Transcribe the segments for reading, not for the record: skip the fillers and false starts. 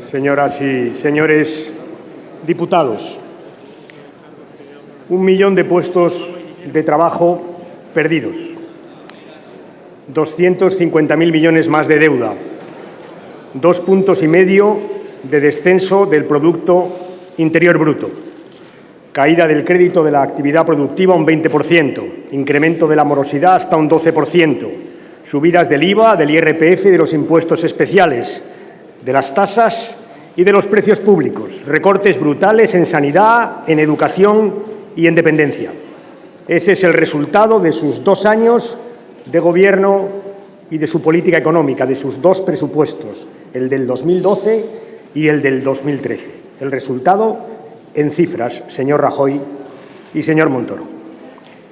señoras y señores diputados. 1 millón de puestos de trabajo perdidos, 250.000 millones más de deuda, 2,5 puntos de descenso del Producto Interior Bruto, caída del crédito de la actividad productiva un 20%, incremento de la morosidad hasta un 12%, subidas del IVA, del IRPF y de los impuestos especiales, de las tasas y de los precios públicos, recortes brutales en sanidad, en educación y en dependencia. Ese es el resultado de sus 2 años de gobierno y de su política económica, de sus 2 presupuestos, el del 2012 y el del 2013. El resultado en cifras, señor Rajoy y señor Montoro.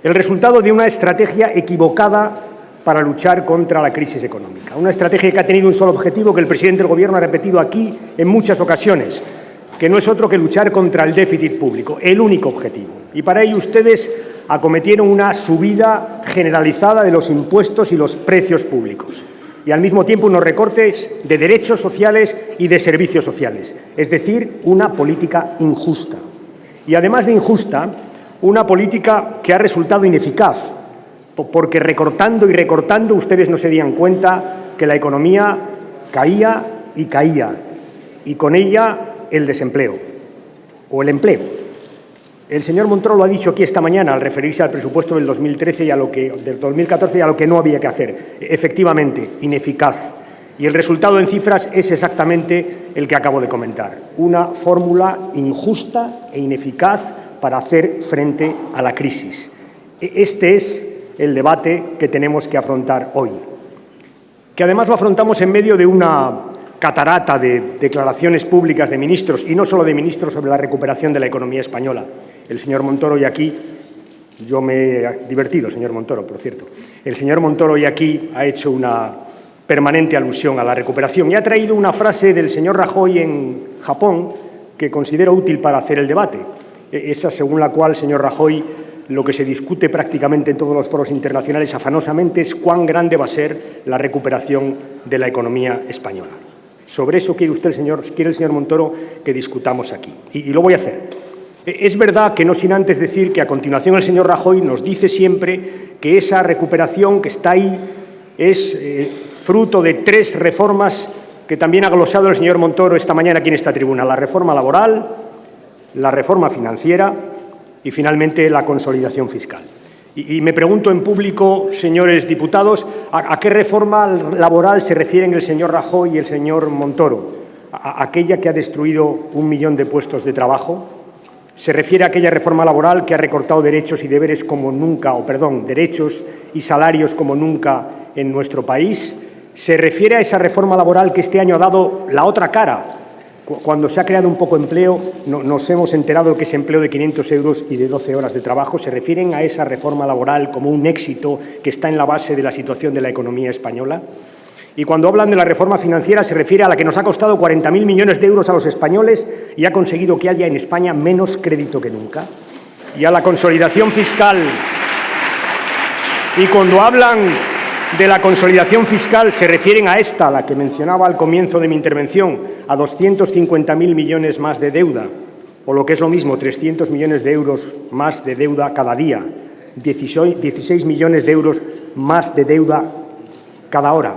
El resultado de una estrategia equivocada para luchar contra la crisis económica. Una estrategia que ha tenido un solo objetivo, que el presidente del Gobierno ha repetido aquí en muchas ocasiones, que no es otro que luchar contra el déficit público, el único objetivo. Y para ello ustedes acometieron una subida generalizada de los impuestos y los precios públicos y al mismo tiempo unos recortes de derechos sociales y de servicios sociales, es decir, una política injusta. Y además de injusta, una política que ha resultado ineficaz, porque recortando y recortando ustedes no se dieron cuenta que la economía caía, y con ella el desempleo o el empleo. El señor Montoro lo ha dicho aquí esta mañana al referirse al presupuesto del 2013 y del 2014 y a lo que no había que hacer. Efectivamente, ineficaz. Y el resultado en cifras es exactamente el que acabo de comentar. Una fórmula injusta e ineficaz para hacer frente a la crisis. Este es el debate que tenemos que afrontar hoy, que además lo afrontamos en medio de una catarata de declaraciones públicas de ministros, y no solo de ministros, sobre la recuperación de la economía española. El señor Montoro hoy aquí, yo me he divertido, señor Montoro, por cierto, el señor Montoro hoy aquí ha hecho una permanente alusión a la recuperación y ha traído una frase del señor Rajoy en Japón que considero útil para hacer el debate. Esa según la cual, señor Rajoy, lo que se discute prácticamente en todos los foros internacionales afanosamente es cuán grande va a ser la recuperación de la economía española. Sobre eso quiere el señor Montoro que discutamos aquí. Y lo voy a hacer. Es verdad que no sin antes decir que a continuación el señor Rajoy nos dice siempre que esa recuperación que está ahí es fruto de 3 reformas que también ha glosado el señor Montoro esta mañana aquí en esta tribuna: la reforma laboral, la reforma financiera y, finalmente, la consolidación fiscal. Y me pregunto en público, señores diputados, ¿a qué reforma laboral se refieren el señor Rajoy y el señor Montoro? ¿A aquella que ha destruido 1 millón de puestos de trabajo? ¿Se refiere a aquella reforma laboral que ha recortado derechos y deberes como nunca, derechos y salarios como nunca en nuestro país? ¿Se refiere a esa reforma laboral que este año ha dado la otra cara? Cuando se ha creado un poco de empleo, nos hemos enterado que ese empleo de 500 euros y de 12 horas de trabajo. ¿Se refieren a esa reforma laboral como un éxito que está en la base de la situación de la economía española? Y cuando hablan de la reforma financiera, se refiere a la que nos ha costado 40.000 millones de euros a los españoles y ha conseguido que haya en España menos crédito que nunca. Y a la consolidación fiscal. Y cuando hablan de la consolidación fiscal, se refieren a esta, la que mencionaba al comienzo de mi intervención, a 250.000 millones más de deuda, o lo que es lo mismo, 300 millones de euros más de deuda cada día, 16 millones de euros más de deuda cada hora.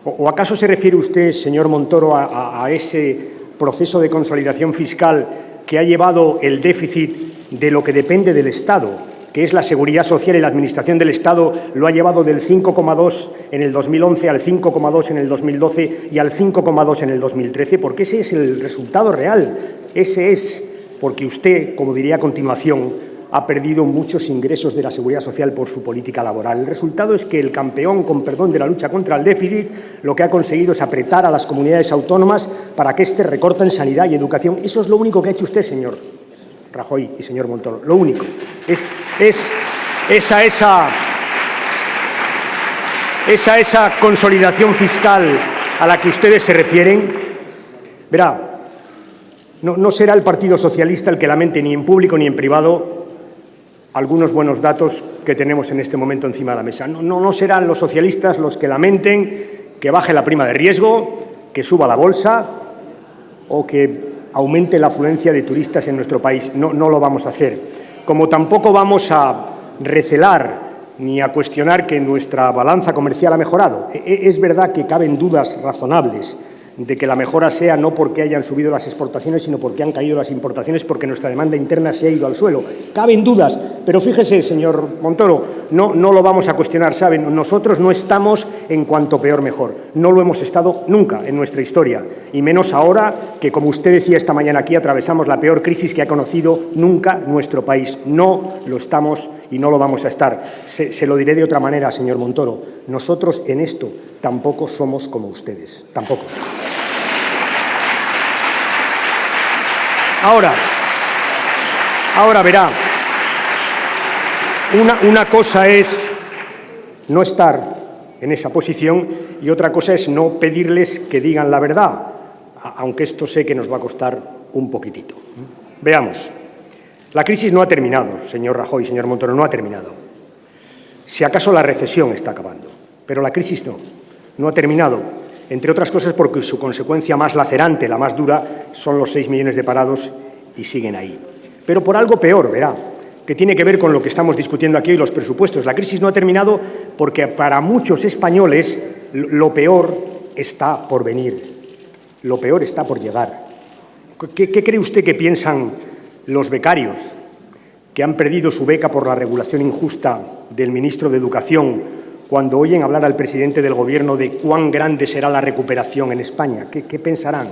¿O acaso se refiere usted, señor Montoro, a ese proceso de consolidación fiscal que ha llevado el déficit de lo que depende del Estado, que es la seguridad social y la administración del Estado, lo ha llevado del 5,2 en el 2011 al 5,2 en el 2012 y al 5,2 en el 2013? Porque ese es el resultado real. Ese es porque usted, como diría a continuación, ha perdido muchos ingresos de la seguridad social por su política laboral. El resultado es que el campeón, con perdón, de la lucha contra el déficit, lo que ha conseguido es apretar a las comunidades autónomas para que éste recorten sanidad y educación. Eso es lo único que ha hecho usted, señor Rajoy y señor Montoro. Lo único. Esa consolidación fiscal a la que ustedes se refieren. Verá, no será el Partido Socialista el que lamente ni en público ni en privado algunos buenos datos que tenemos en este momento encima de la mesa. No serán los socialistas los que lamenten que baje la prima de riesgo, que suba la bolsa, o que aumente la afluencia de turistas en nuestro país. No lo vamos a hacer. Como tampoco vamos a recelar ni a cuestionar que nuestra balanza comercial ha mejorado. Es verdad que caben dudas razonables de que la mejora sea no porque hayan subido las exportaciones, sino porque han caído las importaciones, porque nuestra demanda interna se ha ido al suelo. Caben dudas, pero fíjese, señor Montoro, no lo vamos a cuestionar, ¿saben? Nosotros no estamos en cuanto peor mejor. No lo hemos estado nunca en nuestra historia, y menos ahora que, como usted decía esta mañana aquí, atravesamos la peor crisis que ha conocido nunca nuestro país. No lo estamos y no lo vamos a estar. Se lo diré de otra manera, señor Montoro. Nosotros en esto tampoco somos como ustedes. Tampoco. Ahora verá, una cosa es no estar en esa posición y otra cosa es no pedirles que digan la verdad, aunque esto sé que nos va a costar un poquitito. Veamos. La crisis no ha terminado, señor Rajoy, señor Montoro, no ha terminado. Si acaso la recesión está acabando, pero la crisis no ha terminado. Entre otras cosas porque su consecuencia más lacerante, la más dura, son los 6 millones de parados y siguen ahí. Pero por algo peor, verá, que tiene que ver con lo que estamos discutiendo aquí hoy, los presupuestos. La crisis no ha terminado porque para muchos españoles lo peor está por venir, lo peor está por llegar. ¿Qué cree usted que piensan los becarios que han perdido su beca por la regulación injusta del ministro de Educación cuando oyen hablar al presidente del Gobierno de cuán grande será la recuperación en España? ¿Qué pensarán?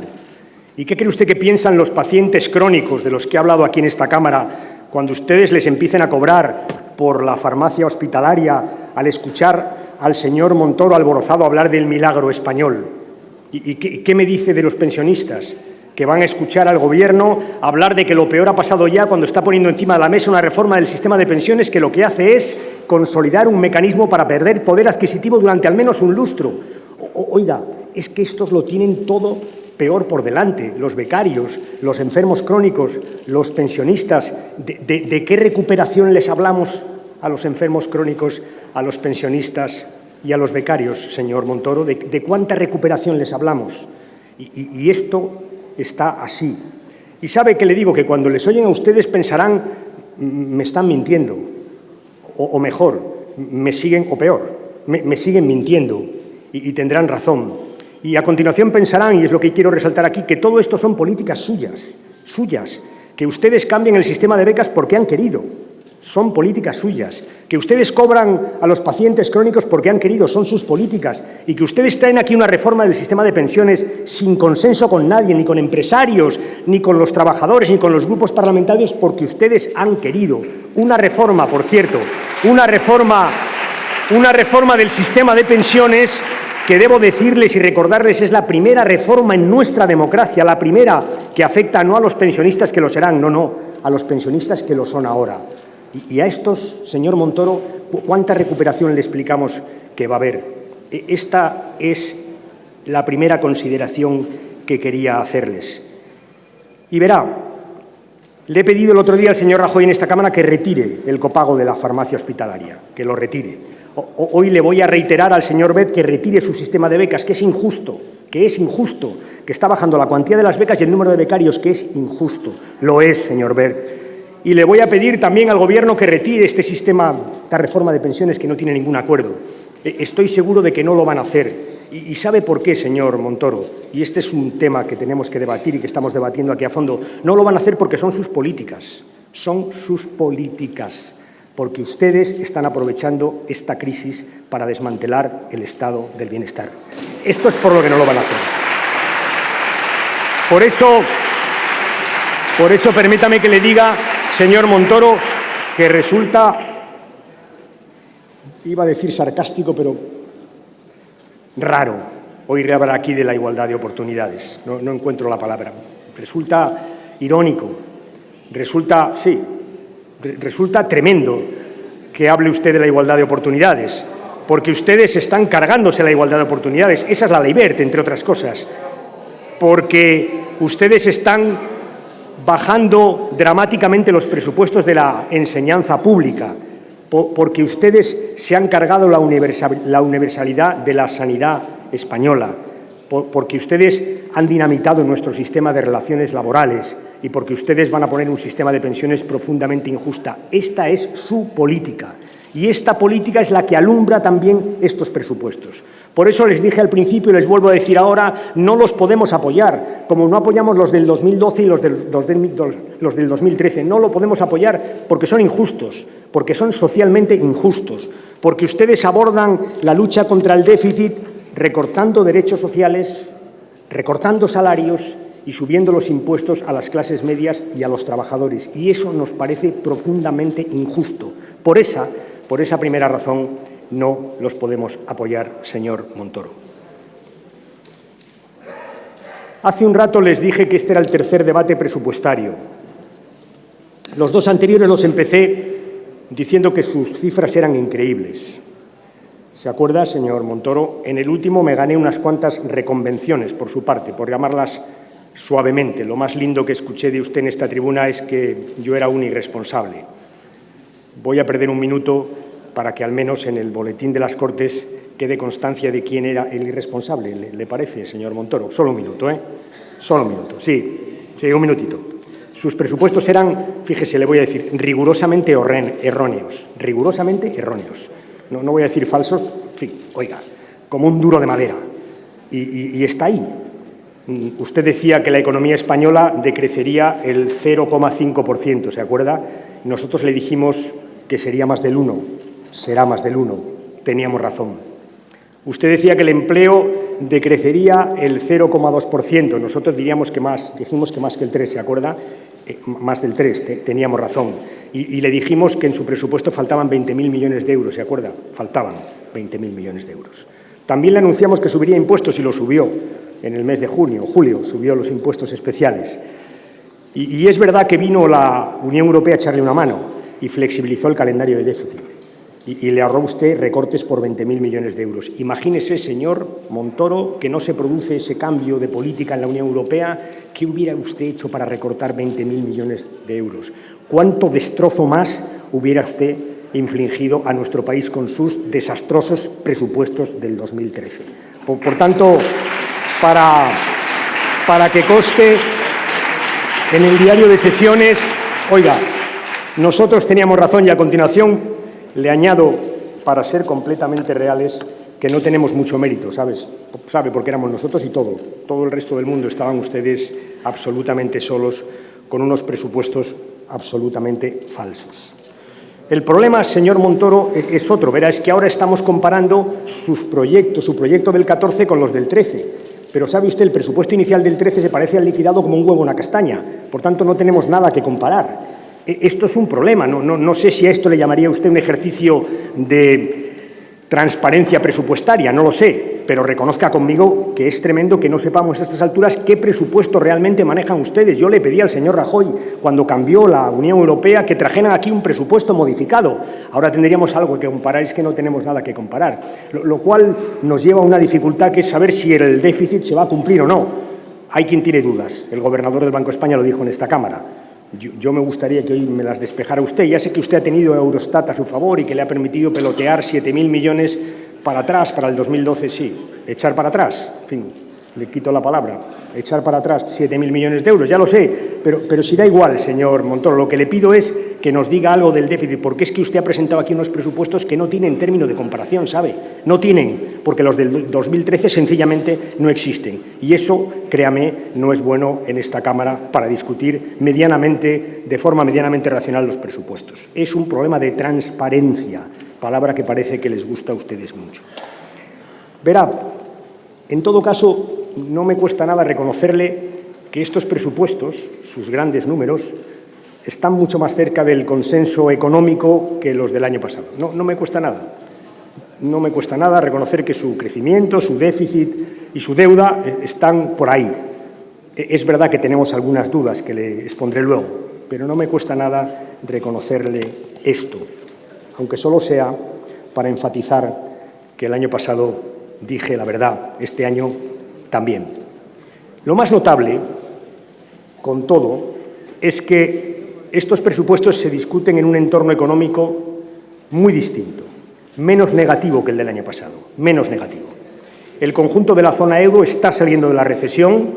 ¿Y qué cree usted que piensan los pacientes crónicos de los que he hablado aquí en esta Cámara cuando ustedes les empiecen a cobrar por la farmacia hospitalaria al escuchar al señor Montoro alborozado hablar del milagro español? ¿Y qué me dice de los pensionistas que van a escuchar al Gobierno hablar de que lo peor ha pasado ya cuando está poniendo encima de la mesa una reforma del sistema de pensiones que lo que hace es consolidar un mecanismo para perder poder adquisitivo durante al menos un lustro? Oiga, es que estos lo tienen todo peor por delante, los becarios, los enfermos crónicos, los pensionistas. ¿De qué recuperación les hablamos a los enfermos crónicos, a los pensionistas y a los becarios, señor Montoro? ¿De cuánta recuperación les hablamos? Y esto está así. Y sabe que le digo que cuando les oyen a ustedes pensarán, me están mintiendo, o mejor, me siguen, o peor, me siguen mintiendo y tendrán razón. Y a continuación pensarán, y es lo que quiero resaltar aquí, que todo esto son políticas suyas, que ustedes cambian el sistema de becas porque han querido, son políticas suyas, que ustedes cobran a los pacientes crónicos porque han querido, son sus políticas, y que ustedes traen aquí una reforma del sistema de pensiones sin consenso con nadie, ni con empresarios, ni con los trabajadores, ni con los grupos parlamentarios, porque ustedes han querido. Una reforma, por cierto, una reforma del sistema de pensiones que debo decirles y recordarles es la primera reforma en nuestra democracia, la primera que afecta no a los pensionistas que lo serán, no, a los pensionistas que lo son ahora. Y a estos, señor Montoro, ¿cuánta recuperación le explicamos que va a haber? Esta es la primera consideración que quería hacerles. Y verá, le he pedido el otro día al señor Rajoy en esta Cámara que retire el copago de la farmacia hospitalaria, que lo retire. Hoy le voy a reiterar al señor Bet que retire su sistema de becas, que es injusto, que está bajando la cuantía de las becas y el número de becarios, que es injusto. Lo es, señor Bet. Y le voy a pedir también al Gobierno que retire esta reforma de pensiones que no tiene ningún acuerdo. Estoy seguro de que no lo van a hacer. ¿Y sabe por qué, señor Montoro? Y este es un tema que tenemos que debatir y que estamos debatiendo aquí a fondo. No lo van a hacer porque son sus políticas. Son sus políticas. Porque ustedes están aprovechando esta crisis para desmantelar el estado del bienestar. Esto es por lo que no lo van a hacer. Por eso permítame que le diga, señor Montoro, que resulta, iba a decir sarcástico, pero raro oír hablar aquí de la igualdad de oportunidades. No encuentro la palabra. Resulta irónico, resulta tremendo que hable usted de la igualdad de oportunidades, porque ustedes están cargándose la igualdad de oportunidades. Esa es la ley Wert, entre otras cosas, porque ustedes están bajando dramáticamente los presupuestos de la enseñanza pública, porque ustedes se han cargado la universalidad de la sanidad española, porque ustedes han dinamitado nuestro sistema de relaciones laborales y porque ustedes van a poner un sistema de pensiones profundamente injusta. Esta es su política y esta política es la que alumbra también estos presupuestos. Por eso les dije al principio y les vuelvo a decir ahora, no los podemos apoyar, como no apoyamos los del 2012 y los del 2013. No lo podemos apoyar porque son injustos, porque son socialmente injustos, porque ustedes abordan la lucha contra el déficit recortando derechos sociales, recortando salarios y subiendo los impuestos a las clases medias y a los trabajadores. Y eso nos parece profundamente injusto. Por esa primera razón, no los podemos apoyar, señor Montoro. Hace un rato les dije que este era el tercer debate presupuestario. Los dos anteriores los empecé diciendo que sus cifras eran increíbles. ¿Se acuerda, señor Montoro? En el último me gané unas cuantas reconvenciones por su parte, por llamarlas suavemente. Lo más lindo que escuché de usted en esta tribuna es que yo era un irresponsable. Voy a perder un minuto para que al menos en el boletín de las Cortes quede constancia de quién era el irresponsable. ¿Le parece, señor Montoro? Solo un minuto, ¿eh? Solo un minuto, sí, un minutito. Sus presupuestos eran, fíjese, le voy a decir, rigurosamente erróneos. Rigurosamente erróneos. No voy a decir falsos, en fin, oiga, como un duro de madera. Y está ahí. Usted decía que la economía española decrecería el 0,5%, ¿se acuerda? Nosotros le dijimos que sería más del 1%. Será más del 1%. Teníamos razón. Usted decía que el empleo decrecería el 0,2%. Nosotros dijimos que más que el 3%, ¿se acuerda? Más del 3%, teníamos razón. Y le dijimos que en su presupuesto faltaban 20.000 millones de euros, ¿se acuerda? Faltaban 20.000 millones de euros. También le anunciamos que subiría impuestos y lo subió en el mes de julio, subió los impuestos especiales. Y es verdad que vino la Unión Europea a echarle una mano y flexibilizó el calendario de déficit. Y le ahorró usted recortes por 20.000 millones de euros. Imagínese, señor Montoro, que no se produce ese cambio de política en la Unión Europea. ¿Qué hubiera usted hecho para recortar 20.000 millones de euros? ¿Cuánto destrozo más hubiera usted infligido a nuestro país con sus desastrosos presupuestos del 2013? Por tanto, para que conste en el diario de sesiones, oiga, nosotros teníamos razón y a continuación le añado, para ser completamente reales, que no tenemos mucho mérito, sabe, porque éramos nosotros y todo el resto del mundo estaban ustedes absolutamente solos con unos presupuestos absolutamente falsos. El problema, señor Montoro, es otro, verá, es que ahora estamos comparando su proyecto del 14 con los del 13, pero sabe usted, el presupuesto inicial del 13 se parece al liquidado como un huevo en una castaña, por tanto no tenemos nada que comparar. Esto es un problema, no sé si a esto le llamaría usted un ejercicio de transparencia presupuestaria, no lo sé, pero reconozca conmigo que es tremendo que no sepamos a estas alturas qué presupuesto realmente manejan ustedes. Yo le pedí al señor Rajoy, cuando cambió la Unión Europea, que trajeran aquí un presupuesto modificado. Ahora tendríamos algo que comparar, es que no tenemos nada que comparar, lo cual nos lleva a una dificultad que es saber si el déficit se va a cumplir o no. Hay quien tiene dudas, el gobernador del Banco de España lo dijo en esta Cámara. Yo me gustaría que hoy me las despejara usted. Ya sé que usted ha tenido Eurostat a su favor y que le ha permitido pelotear 7.000 millones para atrás, para el 2012, sí. Echar para atrás, en fin, le quito la palabra. Echar para atrás 7.000 millones de euros, ya lo sé, pero si da igual, señor Montoro, lo que le pido es que nos diga algo del déficit, porque es que usted ha presentado aquí unos presupuestos que no tienen término de comparación, ¿sabe? No tienen, porque los del 2013 sencillamente no existen. Y eso, créame, no es bueno en esta Cámara para discutir de forma medianamente racional los presupuestos. Es un problema de transparencia, palabra que parece que les gusta a ustedes mucho. Verá, en todo caso, no me cuesta nada reconocerle que estos presupuestos, sus grandes números, están mucho más cerca del consenso económico que los del año pasado. No me cuesta nada. No me cuesta nada reconocer que su crecimiento, su déficit y su deuda están por ahí. Es verdad que tenemos algunas dudas que le expondré luego, pero no me cuesta nada reconocerle esto, aunque solo sea para enfatizar que el año pasado dije la verdad, este año también. Lo más notable, con todo, es que estos presupuestos se discuten en un entorno económico muy distinto, menos negativo que el del año pasado, menos negativo. el conjunto de la zona euro está saliendo de la recesión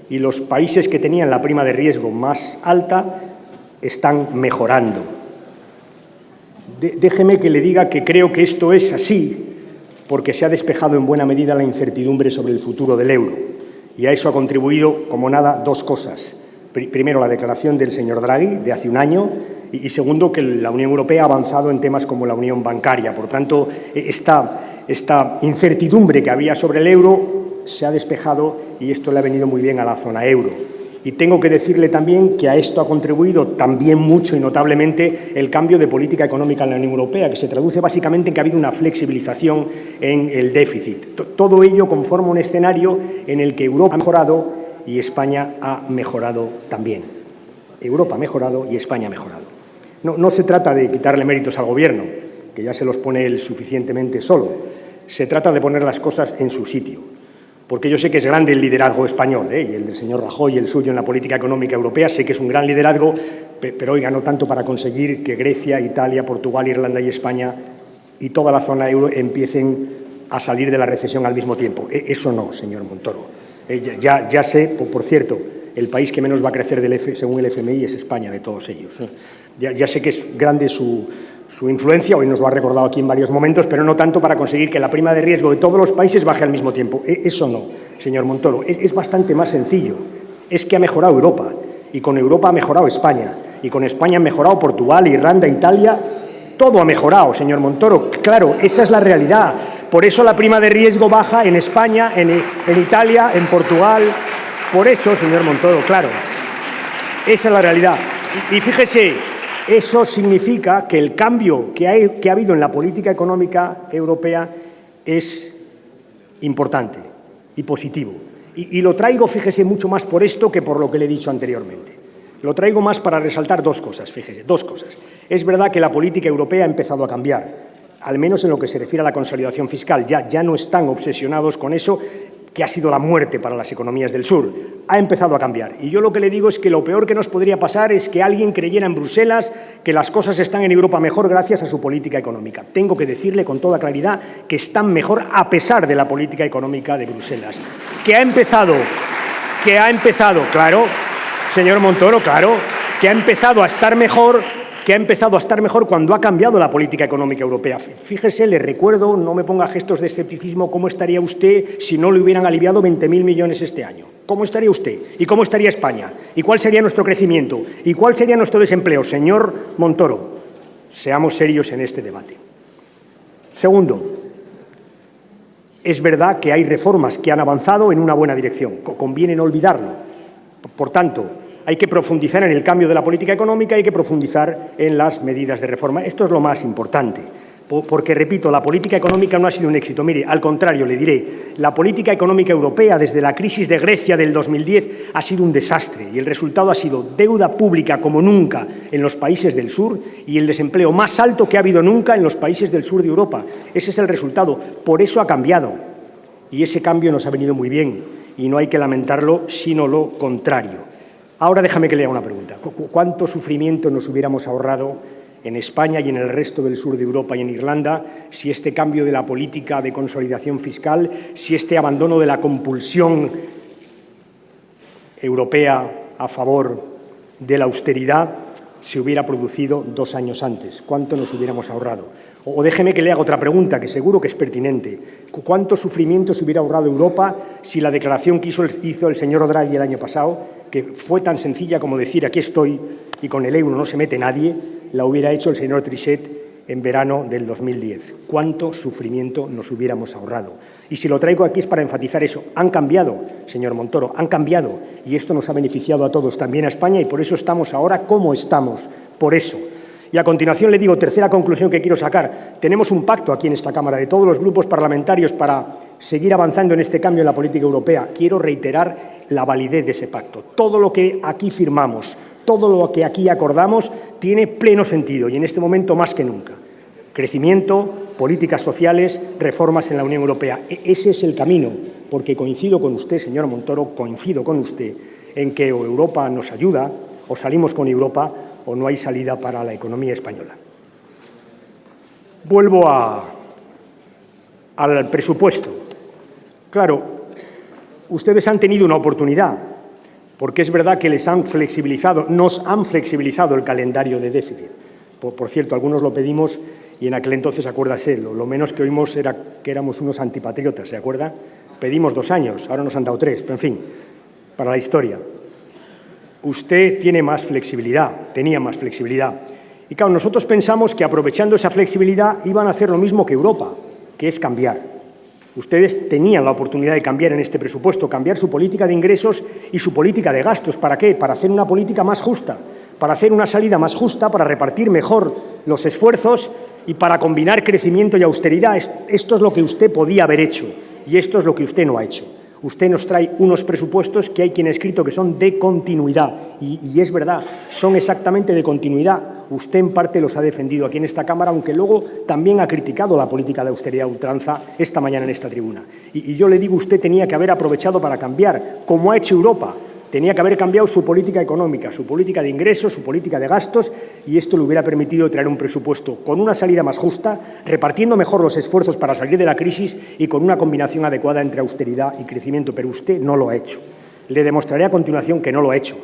y los países que tenían la prima de riesgo más alta están mejorando. Déjeme que le diga que creo que esto es así porque se ha despejado en buena medida la incertidumbre sobre el futuro del euro. Y a eso ha contribuido, como nada, dos cosas. Primero, la declaración del señor Draghi de hace un año y segundo, que la Unión Europea ha avanzado en temas como la unión bancaria. Por tanto, esta incertidumbre que había sobre el euro se ha despejado y esto le ha venido muy bien a la zona euro. Y tengo que decirle también que a esto ha contribuido también mucho y notablemente el cambio de política económica en la Unión Europea, que se traduce básicamente en que ha habido una flexibilización en el déficit. Todo ello conforma un escenario en el que Europa ha mejorado y España ha mejorado también. Europa ha mejorado y España ha mejorado. No se trata de quitarle méritos al Gobierno, que ya se los pone él suficientemente solo. Se trata de poner las cosas en su sitio. Porque yo sé que es grande el liderazgo español, y el del señor Rajoy y el suyo en la política económica europea, sé que es un gran liderazgo, pero oiga, no tanto para conseguir que Grecia, Italia, Portugal, Irlanda y España y toda la zona euro empiecen a salir de la recesión al mismo tiempo. Eso no, señor Montoro. Ya sé, por cierto, el país que menos va a crecer según el FMI es España, de todos ellos. Ya sé que es grande su influencia, hoy nos lo ha recordado aquí en varios momentos, pero no tanto para conseguir que la prima de riesgo de todos los países baje al mismo tiempo. Eso no, señor Montoro. Es bastante más sencillo. Es que ha mejorado Europa, y con Europa ha mejorado España, y con España han mejorado Portugal, Irlanda, Italia. Todo ha mejorado, señor Montoro. Claro, esa es la realidad. Por eso la prima de riesgo baja en España, en Italia, en Portugal. Por eso, señor Montoro, claro. Esa es la realidad. Y fíjese, eso significa que el cambio que ha habido en la política económica europea es importante y positivo. Y lo traigo, fíjese, mucho más por esto que por lo que le he dicho anteriormente. Lo traigo más para resaltar dos cosas, fíjese, dos cosas. Es verdad que la política europea ha empezado a cambiar, al menos en lo que se refiere a la consolidación fiscal. Ya no están obsesionados con eso, que ha sido la muerte para las economías del sur. Ha empezado a cambiar. Y yo lo que le digo es que lo peor que nos podría pasar es que alguien creyera en Bruselas que las cosas están en Europa mejor gracias a su política económica. Tengo que decirle con toda claridad que están mejor a pesar de la política económica de Bruselas. Que ha empezado, claro, señor Montoro, claro, que ha empezado a estar mejor cuando ha cambiado la política económica europea. Fíjese, le recuerdo, no me ponga gestos de escepticismo, cómo estaría usted si no le hubieran aliviado 20.000 millones este año. ¿Cómo estaría usted? ¿Y cómo estaría España? ¿Y cuál sería nuestro crecimiento? ¿Y cuál sería nuestro desempleo? Señor Montoro, seamos serios en este debate. Segundo, es verdad que hay reformas que han avanzado en una buena dirección. Conviene no olvidarlo. Por tanto, hay que profundizar en el cambio de la política económica, hay que profundizar en las medidas de reforma. Esto es lo más importante, porque, repito, la política económica no ha sido un éxito. Mire, al contrario, le diré, la política económica europea desde la crisis de Grecia del 2010 ha sido un desastre y el resultado ha sido deuda pública como nunca en los países del sur y el desempleo más alto que ha habido nunca en los países del sur de Europa. Ese es el resultado. Por eso ha cambiado y ese cambio nos ha venido muy bien y no hay que lamentarlo, sino lo contrario. Ahora déjame que le haga una pregunta. ¿Cuánto sufrimiento nos hubiéramos ahorrado en España y en el resto del sur de Europa y en Irlanda si este cambio de la política de consolidación fiscal, si este abandono de la compulsión europea a favor de la austeridad se hubiera producido 2 años antes? ¿Cuánto nos hubiéramos ahorrado? O déjeme que le haga otra pregunta, que seguro que es pertinente. ¿Cuánto sufrimiento se hubiera ahorrado Europa si la declaración que hizo el señor Draghi el año pasado, que fue tan sencilla como decir aquí estoy y con el euro no se mete nadie, la hubiera hecho el señor Trichet en verano del 2010? ¿Cuánto sufrimiento nos hubiéramos ahorrado? Y si lo traigo aquí es para enfatizar eso. Han cambiado, señor Montoro, han cambiado. Y esto nos ha beneficiado a todos, también a España, y por eso estamos ahora como estamos. Por eso. Y a continuación le digo, tercera conclusión que quiero sacar. Tenemos un pacto aquí en esta Cámara de todos los grupos parlamentarios para seguir avanzando en este cambio en la política europea. Quiero reiterar la validez de ese pacto. Todo lo que aquí firmamos, todo lo que aquí acordamos tiene pleno sentido y en este momento más que nunca. Crecimiento, políticas sociales, reformas en la Unión Europea. Ese es el camino, porque coincido con usted, señor Montoro, coincido con usted en que o Europa nos ayuda o salimos con Europa o no hay salida para la economía española. Vuelvo al presupuesto. Claro, ustedes han tenido una oportunidad, porque es verdad que nos han flexibilizado el calendario de déficit. Por cierto, algunos lo pedimos y en aquel entonces, acuérdase, lo menos que oímos era que éramos unos antipatriotas, ¿se acuerda? Pedimos 2 años, ahora nos han dado 3, pero en fin, para la historia. Usted tiene más flexibilidad, tenía más flexibilidad. Y claro, nosotros pensamos que aprovechando esa flexibilidad iban a hacer lo mismo que Europa, que es cambiar. Ustedes tenían la oportunidad de cambiar en este presupuesto, cambiar su política de ingresos y su política de gastos. ¿Para qué? Para hacer una política más justa, para hacer una salida más justa, para repartir mejor los esfuerzos y para combinar crecimiento y austeridad. Esto es lo que usted podía haber hecho y esto es lo que usted no ha hecho. Usted nos trae unos presupuestos que hay quien ha escrito que son de continuidad y es verdad, son exactamente de continuidad. Usted en parte los ha defendido aquí en esta Cámara, aunque luego también ha criticado la política de austeridad a ultranza esta mañana en esta tribuna. Y yo le digo, usted tenía que haber aprovechado para cambiar, como ha hecho Europa. Tenía que haber cambiado su política económica, su política de ingresos, su política de gastos, y esto le hubiera permitido traer un presupuesto con una salida más justa, repartiendo mejor los esfuerzos para salir de la crisis y con una combinación adecuada entre austeridad y crecimiento. Pero usted no lo ha hecho. Le demostraré a continuación que no lo ha hecho.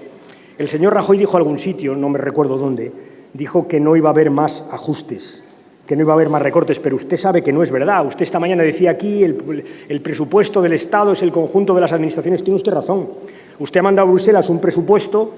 El señor Rajoy dijo en algún sitio, no me recuerdo dónde, dijo que no iba a haber más ajustes, que no iba a haber más recortes, pero usted sabe que no es verdad. Usted esta mañana decía aquí el presupuesto del Estado es el conjunto de las administraciones. Tiene usted razón. Usted ha mandado a Bruselas un presupuesto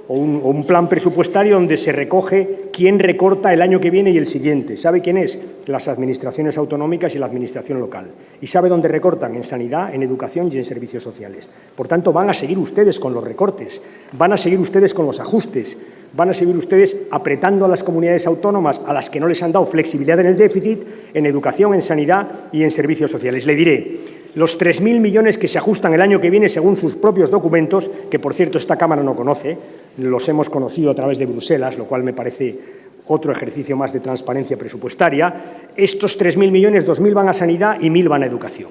o un plan presupuestario donde se recoge quién recorta el año que viene y el siguiente. ¿Sabe quién es? Las administraciones autonómicas y la administración local. ¿Y sabe dónde recortan? En sanidad, en educación y en servicios sociales. Por tanto, van a seguir ustedes con los recortes, van a seguir ustedes con los ajustes, van a seguir ustedes apretando a las comunidades autónomas a las que no les han dado flexibilidad en el déficit, en educación, en sanidad y en servicios sociales. Le diré, los 3.000 millones que se ajustan el año que viene según sus propios documentos, que por cierto esta Cámara no conoce, los hemos conocido a través de Bruselas, lo cual me parece otro ejercicio más de transparencia presupuestaria, estos 3.000 millones, 2.000 van a sanidad y 1.000 van a educación.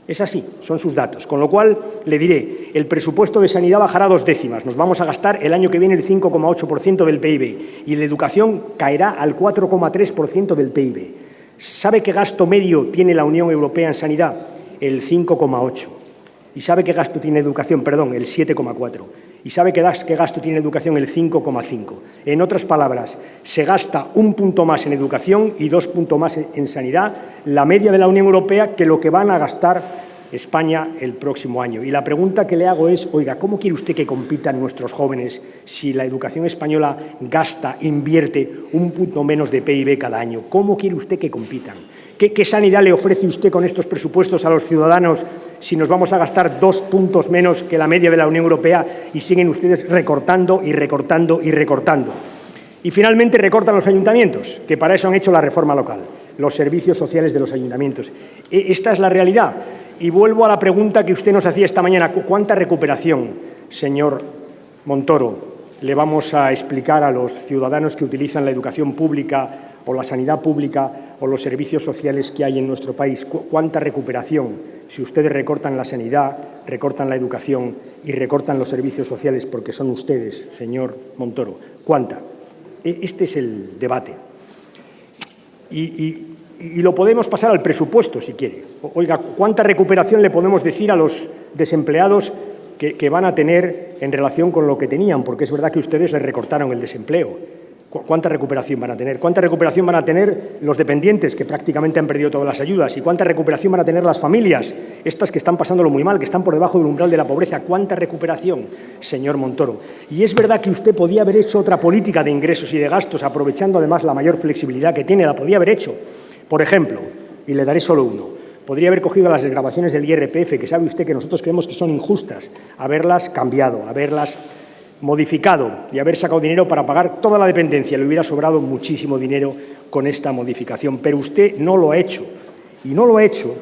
Es así, son sus datos. Con lo cual, le diré, el presupuesto de sanidad bajará 2 décimas. Nos vamos a gastar el año que viene el 5,8% del PIB y la educación caerá al 4,3% del PIB. ¿Sabe qué gasto medio tiene la Unión Europea en sanidad? El 5,8%. ¿Y sabe qué gasto tiene educación? Perdón, el 7,4%. ¿Y sabe qué gasto tiene educación? El 5,5%. En otras palabras, se gasta 1 punto más en educación y 2 puntos más en sanidad, la media de la Unión Europea, que lo que van a gastar España el próximo año. Y la pregunta que le hago es, oiga, ¿cómo quiere usted que compitan nuestros jóvenes si la educación española invierte 1 punto menos de PIB cada año? ¿Cómo quiere usted que compitan? ¿Qué sanidad le ofrece usted con estos presupuestos a los ciudadanos si nos vamos a gastar 2 puntos menos que la media de la Unión Europea y siguen ustedes recortando y recortando y recortando? Y finalmente recortan los ayuntamientos, que para eso han hecho la reforma local, los servicios sociales de los ayuntamientos. Esta es la realidad. Y vuelvo a la pregunta que usted nos hacía esta mañana. ¿Cuánta recuperación, señor Montoro, le vamos a explicar a los ciudadanos que utilizan la educación pública o la sanidad pública o los servicios sociales que hay en nuestro país? ¿Cuánta recuperación? Si ustedes recortan la sanidad, recortan la educación y recortan los servicios sociales, porque son ustedes, señor Montoro, ¿cuánta? Este es el debate. Y lo podemos pasar al presupuesto, si quiere. Oiga, ¿cuánta recuperación le podemos decir a los desempleados que van a tener en relación con lo que tenían? Porque es verdad que ustedes les recortaron el desempleo. ¿Cuánta recuperación van a tener? ¿Cuánta recuperación van a tener los dependientes, que prácticamente han perdido todas las ayudas? ¿Y cuánta recuperación van a tener las familias, estas que están pasándolo muy mal, que están por debajo del umbral de la pobreza? ¿Cuánta recuperación, señor Montoro? Y es verdad que usted podía haber hecho otra política de ingresos y de gastos, aprovechando además la mayor flexibilidad que tiene, la podía haber hecho. Por ejemplo, y le daré solo uno, podría haber cogido las desgravaciones del IRPF, que sabe usted que nosotros creemos que son injustas, haberlas cambiado, haberlas modificado y haber sacado dinero para pagar toda la dependencia. Le hubiera sobrado muchísimo dinero con esta modificación, pero usted no lo ha hecho. Y no lo ha hecho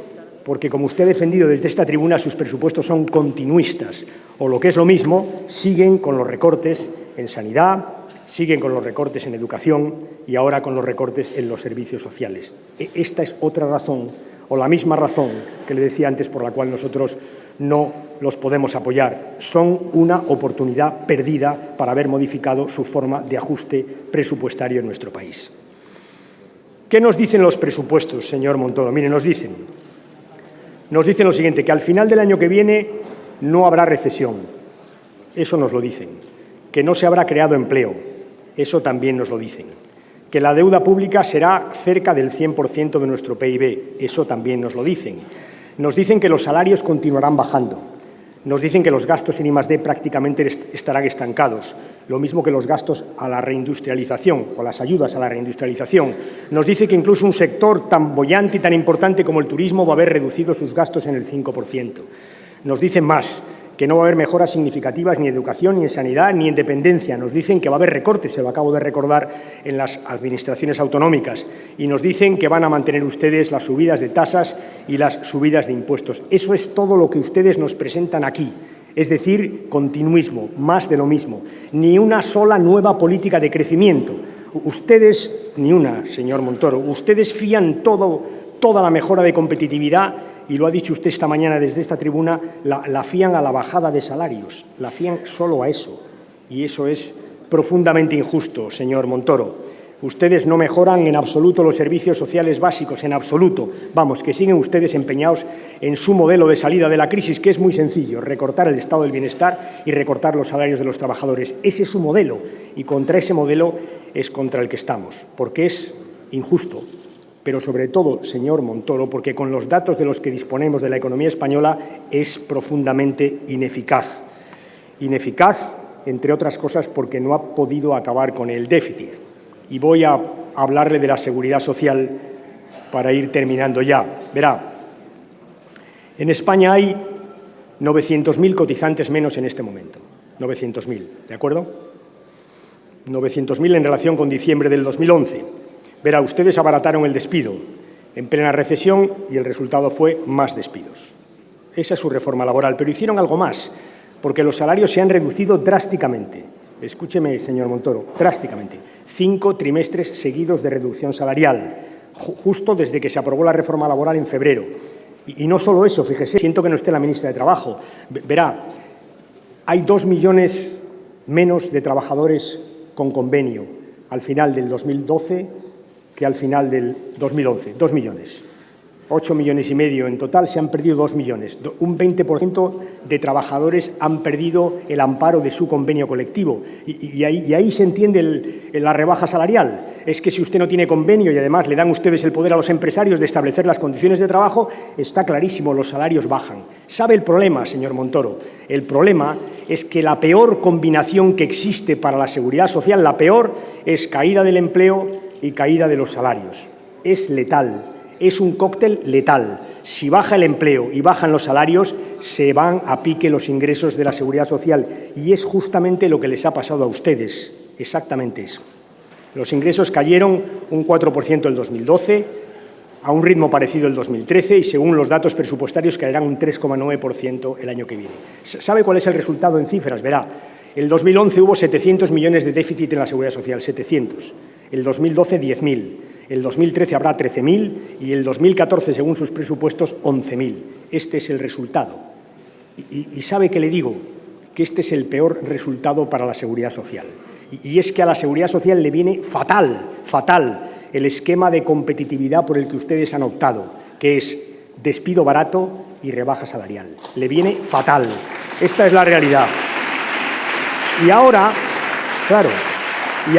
porque, como usted ha defendido desde esta tribuna, sus presupuestos son continuistas, o lo que es lo mismo, siguen con los recortes en sanidad, siguen con los recortes en educación y ahora con los recortes en los servicios sociales. Esta es otra razón, o la misma razón que le decía antes, por la cual nosotros no los podemos apoyar. Son una oportunidad perdida para haber modificado su forma de ajuste presupuestario en nuestro país. ¿Qué nos dicen los presupuestos, señor Montoro? Mire, nos dicen Nos dicen lo siguiente, que al final del año que viene no habrá recesión. Eso nos lo dicen. Que no se habrá creado empleo. Eso también nos lo dicen. Que la deuda pública será cerca del 100% de nuestro PIB. Eso también nos lo dicen. Nos dicen que los salarios continuarán bajando. Nos dicen que los gastos en I+D prácticamente estarán estancados, lo mismo que los gastos a la reindustrialización o las ayudas a la reindustrialización. Nos dice que incluso un sector tan boyante y tan importante como el turismo va a haber reducido sus gastos en el 5%. Nos dicen más, que no va a haber mejoras significativas ni en educación, ni en sanidad, ni en dependencia. Nos dicen que va a haber recortes, se lo acabo de recordar, en las administraciones autonómicas. Y nos dicen que van a mantener ustedes las subidas de tasas y las subidas de impuestos. Eso es todo lo que ustedes nos presentan aquí. Es decir, continuismo, más de lo mismo. Ni una sola nueva política de crecimiento. Ustedes, ni una, señor Montoro, ustedes fían toda la mejora de competitividad, y lo ha dicho usted esta mañana desde esta tribuna, la fían a la bajada de salarios, la fían solo a eso. Y eso es profundamente injusto, señor Montoro. Ustedes no mejoran en absoluto los servicios sociales básicos, en absoluto. Vamos, que siguen ustedes empeñados en su modelo de salida de la crisis, que es muy sencillo, recortar el estado del bienestar y recortar los salarios de los trabajadores. Ese es su modelo, y contra ese modelo es contra el que estamos, porque es injusto. Pero sobre todo, señor Montoro, porque con los datos de los que disponemos de la economía española es profundamente ineficaz. Ineficaz, entre otras cosas, porque no ha podido acabar con el déficit. Y voy a hablarle de la seguridad social para ir terminando ya. Verá, en España hay 900.000 cotizantes menos en este momento. 900.000, ¿de acuerdo? 900.000 en relación con diciembre del 2011. Verá, ustedes abarataron el despido en plena recesión y el resultado fue más despidos. Esa es su reforma laboral, pero hicieron algo más, porque los salarios se han reducido drásticamente. Escúcheme, señor Montoro, drásticamente. 5 trimestres seguidos de reducción salarial, justo desde que se aprobó la reforma laboral en febrero. Y no solo eso, fíjese, siento que no esté la ministra de Trabajo. Verá, hay 2 millones menos de trabajadores con convenio al final del 2012 que al final del 2011, 2 millones. 8,5 millones en total, se han perdido 2 millones. Un 20% de trabajadores han perdido el amparo de su convenio colectivo. Y ahí se entiende la rebaja salarial. Es que si usted no tiene convenio y además le dan ustedes el poder a los empresarios de establecer las condiciones de trabajo, está clarísimo, los salarios bajan. ¿Sabe el problema, señor Montoro? El problema es que la peor combinación que existe para la seguridad social, la peor, es caída del empleo y caída de los salarios. Es letal, es un cóctel letal. Si baja el empleo y bajan los salarios, se van a pique los ingresos de la seguridad social. Y es justamente lo que les ha pasado a ustedes, exactamente eso. Los ingresos cayeron un 4% el 2012, a un ritmo parecido el 2013 y, según los datos presupuestarios, caerán un 3,9% el año que viene. ¿Sabe cuál es el resultado en cifras? Verá, el 2011 hubo 700 millones de déficit en la seguridad social, 700. El 2012, 10.000. El 2013 habrá 13.000 y el 2014, según sus presupuestos, 11.000. Este es el resultado. Y ¿sabe qué le digo? Que este es el peor resultado para la seguridad social. Y es que a la seguridad social le viene fatal el esquema de competitividad por el que ustedes han optado, que es despido barato y rebaja salarial. Le viene fatal. Esta es la realidad. Y ahora, claro, y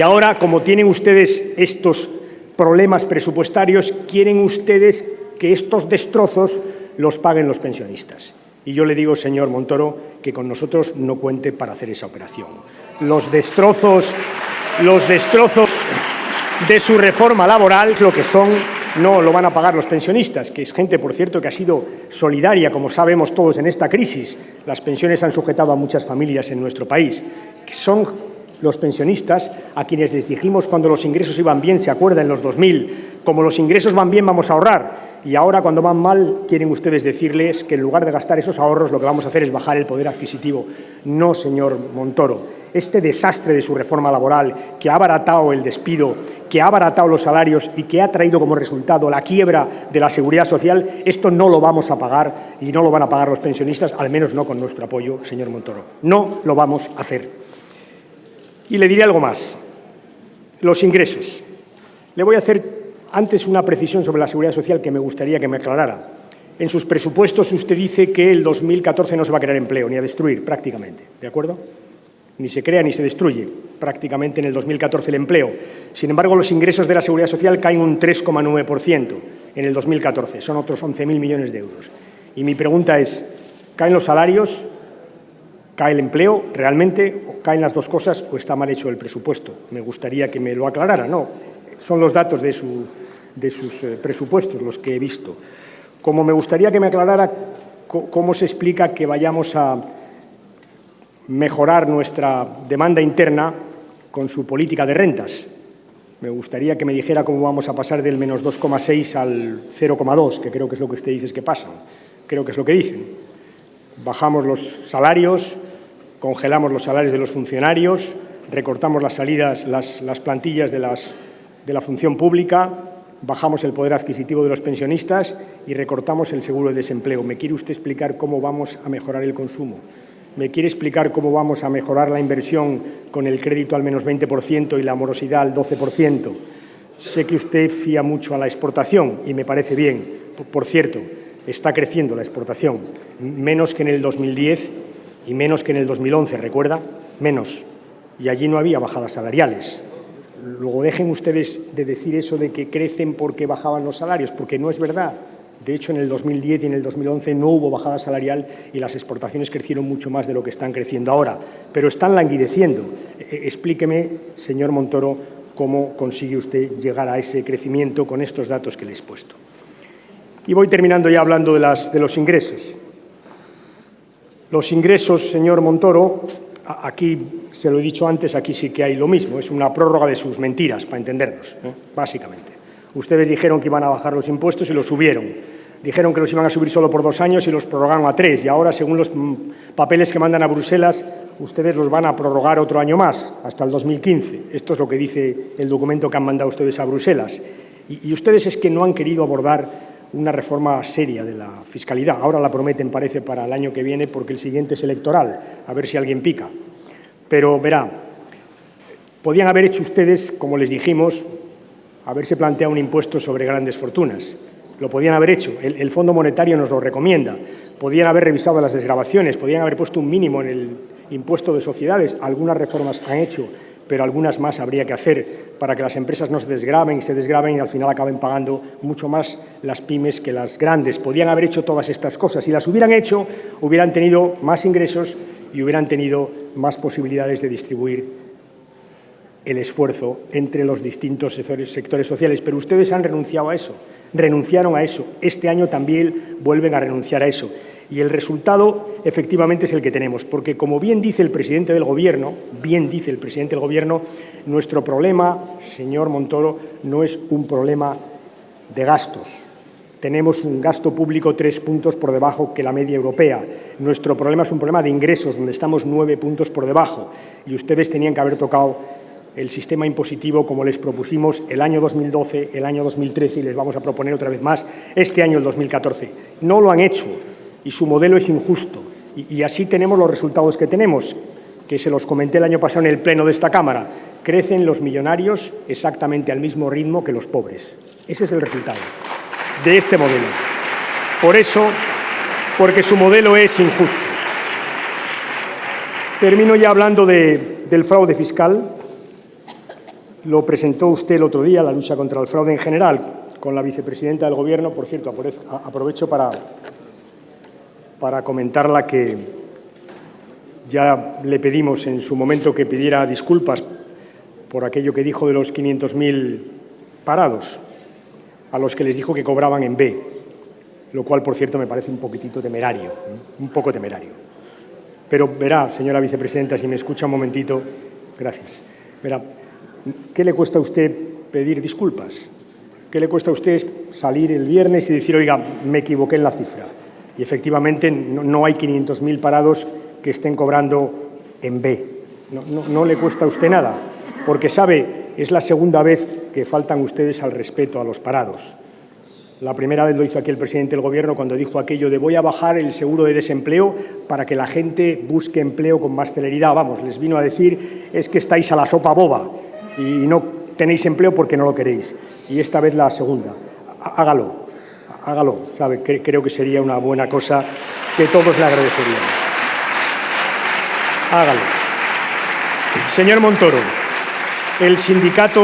ahora, como tienen ustedes estos problemas presupuestarios, quieren ustedes que estos destrozos los paguen los pensionistas. Y yo le digo, señor Montoro, que con nosotros no cuente para hacer esa operación. Los destrozos de su reforma laboral, lo que son, no lo van a pagar los pensionistas, que es gente, por cierto, que ha sido solidaria, como sabemos todos, en esta crisis. Las pensiones han sujetado a muchas familias en nuestro país, que son los pensionistas a quienes les dijimos cuando los ingresos iban bien, se acuerda, en los 2000, como los ingresos van bien vamos a ahorrar, y ahora cuando van mal quieren ustedes decirles que en lugar de gastar esos ahorros lo que vamos a hacer es bajar el poder adquisitivo. No, señor Montoro, este desastre de su reforma laboral, que ha abaratado el despido, que ha abaratado los salarios y que ha traído como resultado la quiebra de la seguridad social, esto no lo vamos a pagar y no lo van a pagar los pensionistas, al menos no con nuestro apoyo, señor Montoro. No lo vamos a hacer. Y le diré algo más. Los ingresos. Le voy a hacer Antes, una precisión sobre la Seguridad Social que me gustaría que me aclarara. En sus presupuestos usted dice que el 2014 no se va a crear empleo, ni a destruir, prácticamente. ¿De acuerdo? Ni se crea ni se destruye prácticamente en el 2014 el empleo. Sin embargo, los ingresos de la Seguridad Social caen un 3,9% en el 2014. Son otros 11.000 millones de euros. Y mi pregunta es, ¿caen los salarios? ¿Cae el empleo realmente? ¿O caen las dos cosas o está mal hecho el presupuesto? Me gustaría que me lo aclarara. No, son los datos de sus presupuestos los que he visto. Como me gustaría que me aclarara cómo se explica que vayamos a mejorar nuestra demanda interna con su política de rentas. Me gustaría que me dijera cómo vamos a pasar del menos 2,6 al 0,2, que creo que es lo que usted dice que pasa. Creo que es lo que dicen. Bajamos los salarios, congelamos los salarios de los funcionarios, recortamos las salidas, las plantillas de la función pública, bajamos el poder adquisitivo de los pensionistas y recortamos el seguro de desempleo. ¿Me quiere usted explicar cómo vamos a mejorar el consumo? ¿Me quiere explicar cómo vamos a mejorar la inversión con el crédito al menos 20% y la morosidad al 12%? Sé que usted fía mucho a la exportación y me parece bien. Por cierto, está creciendo la exportación, menos que en el 2010 y menos que en el 2011, ¿recuerda? Menos. Y allí no había bajadas salariales. Luego dejen ustedes de decir eso de que crecen porque bajaban los salarios, porque no es verdad. De hecho, en el 2010 y en el 2011 no hubo bajada salarial y las exportaciones crecieron mucho más de lo que están creciendo ahora, pero están languideciendo. Explíqueme, señor Montoro, cómo consigue usted llegar a ese crecimiento con estos datos que le he expuesto. Y voy terminando ya hablando de los ingresos. Los ingresos, señor Montoro, aquí se lo he dicho antes, aquí sí que hay lo mismo, es una prórroga de sus mentiras, para entendernos, básicamente. Ustedes dijeron que iban a bajar los impuestos y los subieron. Dijeron que los iban a subir solo por 2 años y los prorrogaron a 3. Y ahora, según los papeles que mandan a Bruselas, ustedes los van a prorrogar otro año más, hasta el 2015. Esto es lo que dice el documento que han mandado ustedes a Bruselas. Y ustedes es que no han querido abordar una reforma seria de la fiscalidad. Ahora la prometen, parece, para el año que viene, porque el siguiente es electoral. A ver si alguien pica. Pero, verá, podían haber hecho ustedes, como les dijimos, haberse planteado un impuesto sobre grandes fortunas. Lo podían haber hecho. El Fondo Monetario nos lo recomienda. Podían haber revisado las desgravaciones, podían haber puesto un mínimo en el impuesto de sociedades. Algunas reformas han hecho, pero algunas más habría que hacer para que las empresas no se desgraven y al final acaben pagando mucho más las pymes que las grandes. Podían haber hecho todas estas cosas. Si las hubieran hecho, hubieran tenido más ingresos y hubieran tenido más posibilidades de distribuir el esfuerzo entre los distintos sectores sociales. Pero ustedes han renunciado a eso, renunciaron a eso. Este año también vuelven a renunciar a eso. Y el resultado, efectivamente, es el que tenemos. Porque, como bien dice el presidente del Gobierno, nuestro problema, señor Montoro, no es un problema de gastos. Tenemos un gasto público 3 puntos por debajo que la media europea. Nuestro problema es un problema de ingresos, donde estamos 9 puntos por debajo. Y ustedes tenían que haber tocado el sistema impositivo como les propusimos el año 2012, el año 2013 y les vamos a proponer otra vez más este año, el 2014. No lo han hecho y su modelo es injusto. Y así tenemos los resultados que tenemos, que se los comenté el año pasado en el pleno de esta Cámara. Crecen los millonarios exactamente al mismo ritmo que los pobres. Ese es el resultado de este modelo. Por eso, porque su modelo es injusto. Termino ya hablando del fraude fiscal. Lo presentó usted el otro día, la lucha contra el fraude en general, con la vicepresidenta del Gobierno. Por cierto, aprovecho para comentarla que ya le pedimos en su momento que pidiera disculpas por aquello que dijo de los 500.000 parados, a los que les dijo que cobraban en B, lo cual, por cierto, me parece un poquitito temerario, un poco temerario. Pero verá, señora vicepresidenta, si me escucha un momentito, gracias. Verá, ¿qué le cuesta a usted pedir disculpas? ¿Qué le cuesta a usted salir el viernes y decir, oiga, me equivoqué en la cifra? Y efectivamente no hay 500.000 parados que estén cobrando en B. No le cuesta a usted nada, porque sabe, es la segunda vez que faltan ustedes al respeto a los parados. La primera vez lo hizo aquí el presidente del Gobierno cuando dijo aquello de voy a bajar el seguro de desempleo para que la gente busque empleo con más celeridad. Vamos, les vino a decir, es que estáis a la sopa boba y no tenéis empleo porque no lo queréis. y esta vez la segunda. Hágalo, ¿sabe? Creo que sería una buena cosa que todos le agradeceríamos. Hágalo. Señor Montoro, el Sindicato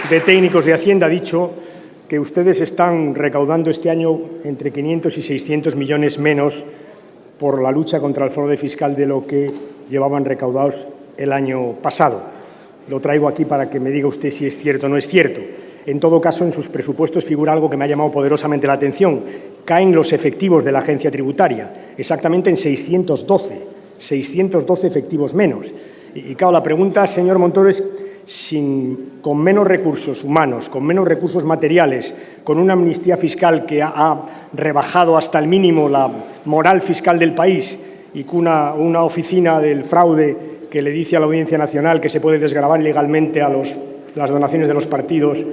de Técnicos de Hacienda ha dicho que ustedes están recaudando este año entre 500 y 600 millones menos por la lucha contra el fraude fiscal de lo que llevaban recaudados el año pasado. Lo traigo aquí para que me diga usted si es cierto o no es cierto. En todo caso, en sus presupuestos figura algo que me ha llamado poderosamente la atención. Caen los efectivos de la agencia tributaria, exactamente en 612 efectivos menos. Y claro, la pregunta, señor Montoro, es con menos recursos humanos, con menos recursos materiales, con una amnistía fiscal que ha rebajado hasta el mínimo la moral fiscal del país y con una oficina del fraude que le dice a la Audiencia Nacional que se puede desgravar ilegalmente a las donaciones de los partidos,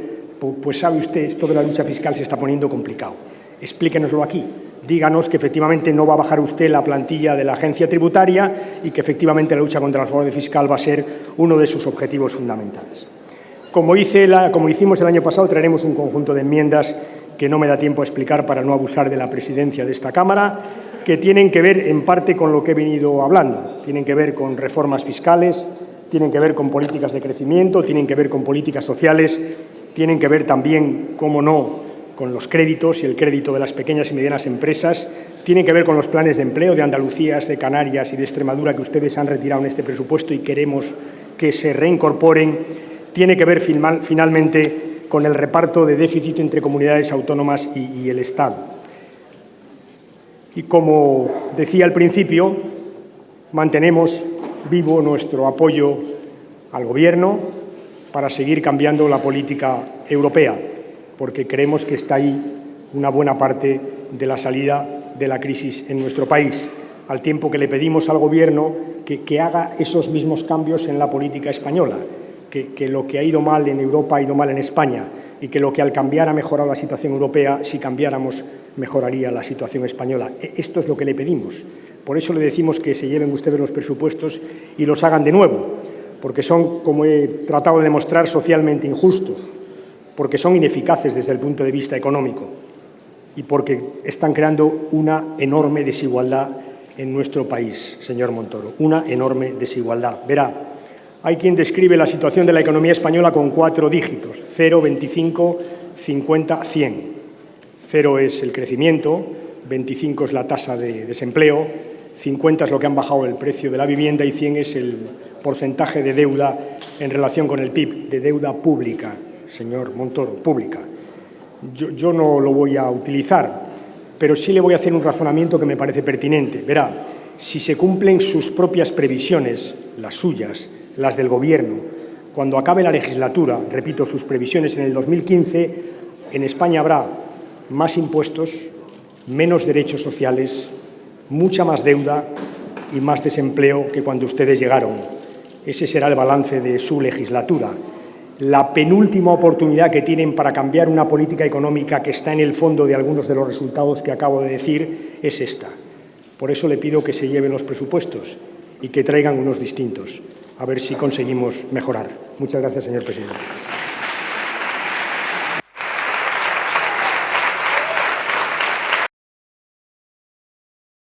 pues sabe usted, esto de la lucha fiscal se está poniendo complicado. Explíquenoslo aquí. Díganos que efectivamente no va a bajar usted la plantilla de la agencia tributaria y que efectivamente la lucha contra el fraude fiscal va a ser uno de sus objetivos fundamentales. Como hicimos el año pasado, traeremos un conjunto de enmiendas que no me da tiempo a explicar para no abusar de la presidencia de esta Cámara, que tienen que ver en parte con lo que he venido hablando. Tienen que ver con reformas fiscales, tienen que ver con políticas de crecimiento, tienen que ver con políticas sociales, tienen que ver también, cómo no, con los créditos y el crédito de las pequeñas y medianas empresas, tienen que ver con los planes de empleo de Andalucía, de Canarias y de Extremadura que ustedes han retirado en este presupuesto y queremos que se reincorporen, tiene que ver finalmente con el reparto de déficit entre comunidades autónomas y el Estado. Y como decía al principio, mantenemos vivo nuestro apoyo al Gobierno para seguir cambiando la política europea, porque creemos que está ahí una buena parte de la salida de la crisis en nuestro país, al tiempo que le pedimos al Gobierno que haga esos mismos cambios en la política española, que lo que ha ido mal en Europa ha ido mal en España y que lo que al cambiar ha mejorado la situación europea, si cambiáramos mejoraría la situación española. Esto es lo que le pedimos. Por eso le decimos que se lleven ustedes los presupuestos y los hagan de nuevo, porque son, como he tratado de demostrar, socialmente injustos, porque son ineficaces desde el punto de vista económico y porque están creando una enorme desigualdad en nuestro país, señor Montoro, una enorme desigualdad. Verá, hay quien describe la situación de la economía española con 4 dígitos, 0, 25, 50, 100. 0 es el crecimiento, 25 es la tasa de desempleo, 50 es lo que han bajado el precio de la vivienda y 100 es el porcentaje de deuda en relación con el PIB, de deuda pública, señor Montoro, pública. Yo no lo voy a utilizar, pero sí le voy a hacer un razonamiento que me parece pertinente. Verá, si se cumplen sus propias previsiones, las suyas, las del Gobierno, cuando acabe la legislatura, repito, sus previsiones en el 2015, en España habrá más impuestos, menos derechos sociales, mucha más deuda y más desempleo que cuando ustedes llegaron. Ese será el balance de su legislatura. La penúltima oportunidad que tienen para cambiar una política económica que está en el fondo de algunos de los resultados que acabo de decir es esta. Por eso le pido que se lleven los presupuestos y que traigan unos distintos, a ver si conseguimos mejorar. Muchas gracias, señor presidente.